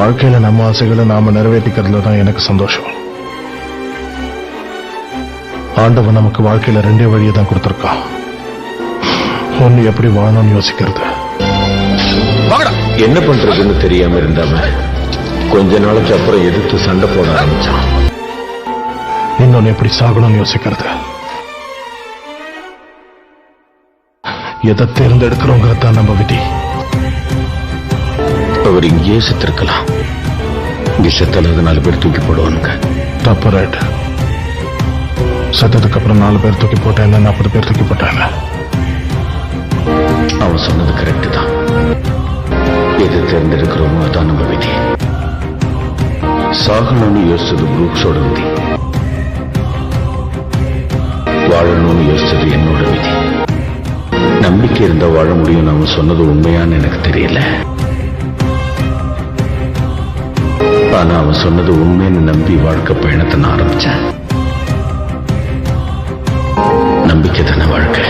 வாழ்க்கையில நம்ம ஆசைகளை நாம நிறைவேற்றிக்கிறதுல தான் எனக்கு சந்தோஷம். ஆண்டவன் நமக்கு வாழ்க்கையில ரெண்டே வழியை தான் கொடுத்திருக்கான். ஒன்னு எப்படி வாழணும்னு யோசிக்கிறது. என்ன பண்றதுன்னு தெரியாம இருந்தாம கொஞ்ச நாளைக்கு அப்புறம் எதிர்த்து சண்டை போட ஆரம்பிச்சான். இன்னொன்னு எப்படி சாகணும்னு யோசிக்கிறது. எதை தேர்ந்தெடுக்கிறோங்கிறது தான் நம்ம விதி. அவர் இங்கேயே செத்திருக்கலாம். விஷத்தில் 4 பேர் தூக்கி போடுவானுங்க. தப்பு. ரைட். சத்தத்துக்கு அப்புறம் 4 பேர் தூக்கி போட்டேன், 40 பேர் தூக்கி போட்டாங்க. அவன் சொன்னது கரெக்ட் தான். எது தேர்ந்தெடுக்கிறோமோ அதான் நம்ம விதி. சாகணும்னு யோசிச்சது புரூக்ஸோட விதி. வாழணும்னு யோசிச்சது என்னோட விதி. நம்பிக்கை இருந்தா வாழ முடியும். அவன் சொன்னது உண்மையான்னு எனக்கு தெரியல. ஆனா அவன் சொன்னது உண்மைன்னு நம்பி வாழ்க்கை பயணத்தை நான் ஆரம்பிச்சேன். நம்பிக்கை தானே வாழ்க்கை.